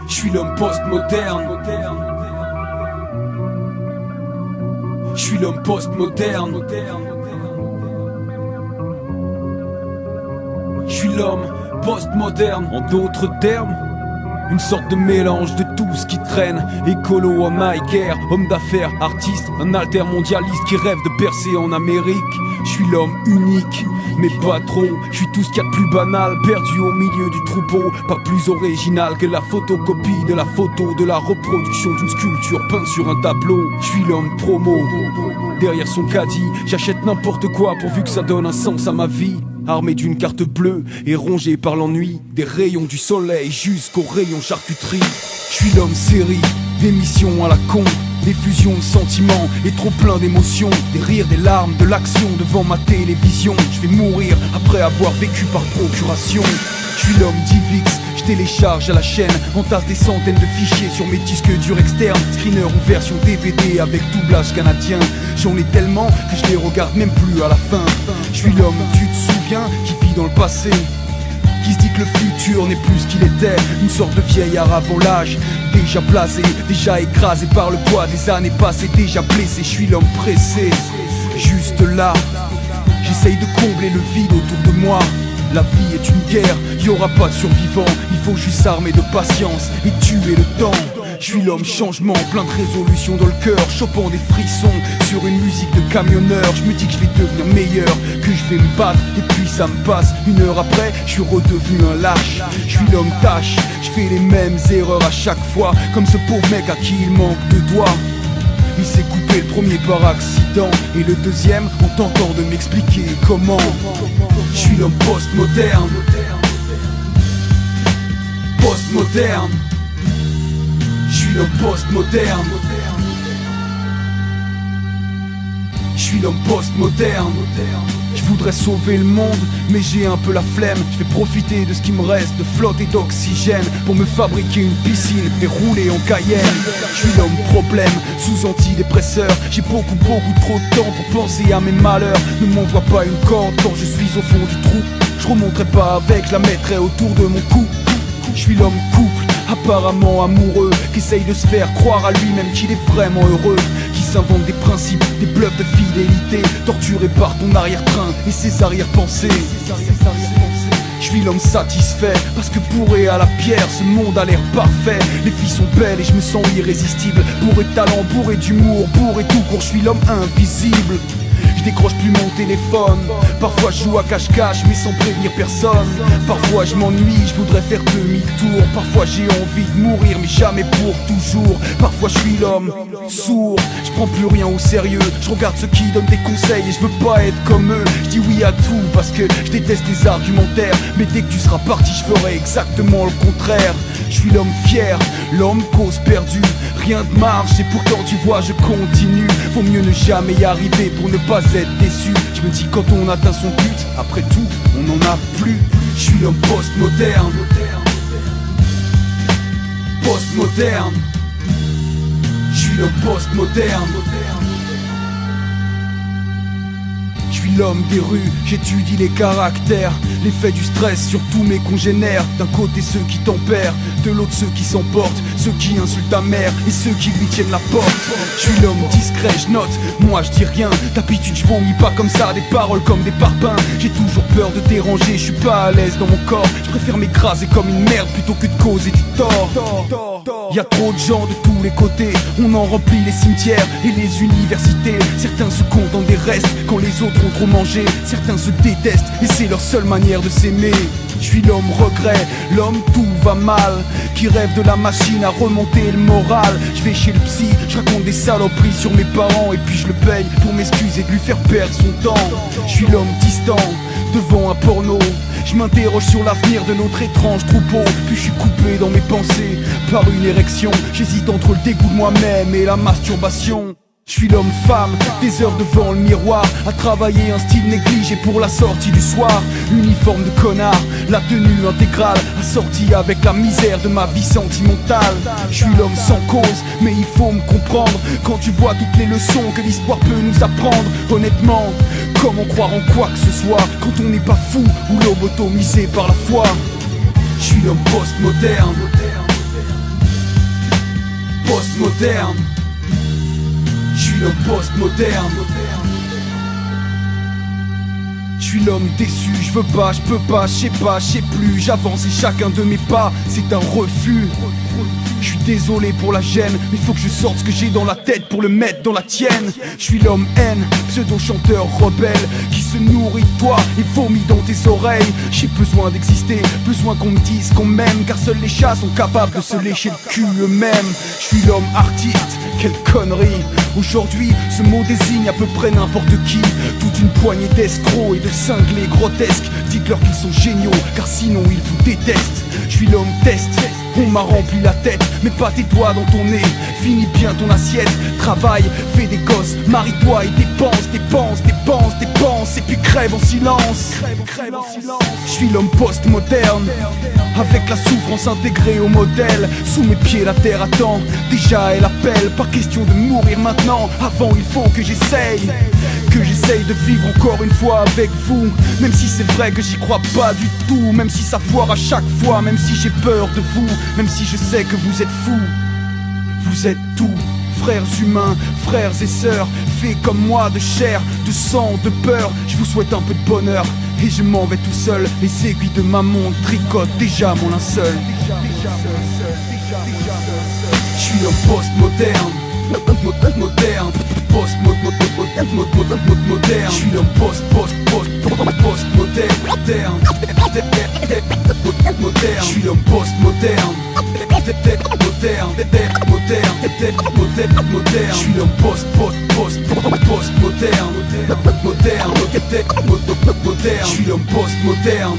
Je suis l'homme post-moderne. Je suis l'homme post-moderne. Je suis l'homme post-moderne. En d'autres termes, une sorte de mélange de tout ce qui traîne. Écolo à Mike Air, homme d'affaires, artiste, un altermondialiste qui rêve de percer en Amérique. Je suis l'homme unique, mais pas trop. Je suis tout ce qu'il y a de plus banal, perdu au milieu du troupeau. Pas plus original que la photocopie de la photo, de la reproduction d'une sculpture peinte sur un tableau. Je suis l'homme promo, derrière son caddie, j'achète n'importe quoi pourvu que ça donne un sens à ma vie. Armé d'une carte bleue et rongé par l'ennui, des rayons du soleil jusqu'aux rayons charcuterie. Je suis l'homme série, des missions à la con, des fusions de sentiments et trop plein d'émotions. Des rires, des larmes, de l'action devant ma télévision. Je vais mourir après avoir vécu par procuration. Je suis l'homme Divix, je télécharge à la chaîne, entasse des centaines de fichiers sur mes disques durs externes. Screener ou version DVD avec doublage canadien. J'en ai tellement que je les regarde même plus à la fin. Je suis l'homme, tu te souviens, qui vit dans le passé, qui se dit que le futur n'est plus ce qu'il était. Une sorte de vieillard avant l'âge, déjà blasé, déjà écrasé par le poids des années passées, déjà blessé. Je suis l'homme pressé, juste là, j'essaye de combler le vide autour de moi. La vie est une guerre, y aura pas de survivants. Il faut juste s'armer de patience et tuer le temps. Je suis l'homme changement, plein de résolutions dans le cœur, chopant des frissons sur une musique de camionneur. Je me dis que je vais devenir meilleur, que je vais me battre, et puis ça me passe. Une heure après, je suis redevenu un lâche. Je suis l'homme tâche, je fais les mêmes erreurs à chaque fois, comme ce pauvre mec à qui il manque de doigts. Il s'est coupé le premier par accident, et le deuxième en tentant de m'expliquer comment. Je suis l'homme post-moderne. Post-moderne. Je suis l'homme post-moderne. Je suis l'homme post-moderne. Je voudrais sauver le monde, mais j'ai un peu la flemme. Je vais profiter de ce qui me reste de flotte et d'oxygène pour me fabriquer une piscine et rouler en Cayenne. Je suis l'homme problème, sous antidépresseur. J'ai beaucoup trop de temps pour penser à mes malheurs. Ne m'envoie pas une corde quand je suis au fond du trou. Je remonterai pas avec, je la mettrai autour de mon cou. Je suis l'homme couple, apparemment amoureux, qui essaye de se faire croire à lui-même qu'il est vraiment heureux, qui s'invente des principes, des bluffs de fidélité, torturé par ton arrière-train et ses arrière-pensées. Je suis l'homme satisfait, parce que bourré à la pierre, ce monde a l'air parfait. Les filles sont belles et je me sens irrésistible, bourré de talent, bourré d'humour, bourré tout court. Je suis l'homme invisible. Je décroche plus mon téléphone. Parfois je joue à cache-cache mais sans prévenir personne. Parfois je m'ennuie, je voudrais faire demi-tour. Parfois j'ai envie de mourir mais jamais pour toujours. Parfois je suis l'homme sourd, je prends plus rien au sérieux. Je regarde ceux qui donnent des conseils et je veux pas être comme eux. Je dis oui à tout parce que je déteste les argumentaires, mais dès que tu seras parti je ferai exactement le contraire. Je suis l'homme fier, l'homme cause perdue. Rien de marche et pourtant tu vois je continue. Vaut mieux ne jamais y arriver pour ne pas être déçu. Je me dis quand on atteint son but, après tout on n'en a plus. Je suis l'homme post-moderne. Post-moderne. Je suis l'homme post-moderne. Je suis l'homme des rues, j'étudie les caractères, l'effet du stress sur tous mes congénères. D'un côté ceux qui tempèrent, de l'autre ceux qui s'emportent, ceux qui insultent ta mère et ceux qui lui tiennent la porte. Je suis l'homme discret, je note, moi je dis rien. D'habitude je vomis pas comme ça, des paroles comme des parpaings. J'ai toujours peur de déranger, je suis pas à l'aise dans mon corps. Je préfère m'écraser comme une merde plutôt que de causer du tort. Y'a trop de gens de tous les côtés, on en remplit les cimetières et les universités. Certains se contentent des restes quand les autres ont trop mangé. Certains se détestent et c'est leur seule manière de s'aimer. Je suis l'homme regret, l'homme tout va mal, qui rêve de la machine à remonter le moral. Je vais chez le psy, je raconte des saloperies sur mes parents et puis je le paye pour m'excuser de lui faire perdre son temps. Je suis l'homme distant, devant un porno. Je m'interroge sur l'avenir de notre étrange troupeau. Puis je suis coupé dans mes pensées par une érection. J'hésite entre le dégoût de moi-même et la masturbation. Je suis l'homme femme, des heures devant le miroir, à travailler un style négligé pour la sortie du soir. Uniforme de connard, la tenue intégrale, assortie avec la misère de ma vie sentimentale. Je suis l'homme sans cause, mais il faut me comprendre. Quand tu vois toutes les leçons que l'histoire peut nous apprendre. Honnêtement, comment croire en quoi que ce soit quand on n'est pas fou ou lobotomisé par la foi. Je suis l'homme post-moderne. post-moderne. Je suis l'homme post-moderne. Je suis l'homme déçu, je veux pas, je peux pas, je sais pas, je sais plus. J'avance et chacun de mes pas, c'est un refus. Je suis désolé pour la gêne, mais faut que je sorte ce que j'ai dans la tête pour le mettre dans la tienne. Je suis l'homme haine, pseudo-chanteur rebelle, qui se nourrit de toi et vomit dans tes oreilles. J'ai besoin d'exister, besoin qu'on me dise qu'on m'aime, car seuls les chats sont capables de se lécher le cul eux-mêmes. Je suis l'homme artiste, quelle connerie. Aujourd'hui, ce mot désigne à peu près n'importe qui. Toute une poignée d'escrocs et de cinglés grotesques. Dites-leur qu'ils sont géniaux, car sinon ils vous détestent. Je suis l'homme test, on m'a rempli la tête. Mets pas tes doigts dans ton nez, finis bien ton assiette. Travaille, fais des gosses, marie-toi et dépense, dépense, dépense, dépense. Et puis crève en silence. Je suis l'homme post-moderne, avec la souffrance intégrée au modèle. Sous mes pieds la terre attend, déjà elle appelle. Pas question de mourir maintenant, avant il faut que j'essaye de vivre encore une fois avec vous. Même si c'est vrai que j'y crois pas du tout, même si ça foire à chaque fois, même si j'ai peur de vous, même si je sais que vous êtes fous. Vous êtes tout, frères humains, frères et sœurs, faits comme moi de chair, de sang, de peur. Je vous souhaite un peu de bonheur et je m'en vais tout seul. Les aiguilles de ma montre tricotent déjà mon linceul. Je suis l'homme post-moderne, moderne, moderne. Je suis l'homme post-moderne, moderne. Je suis l'homme post-moderne, moderne. Je suis l'homme post-moderne, moderne. Je suis l'homme post-moderne.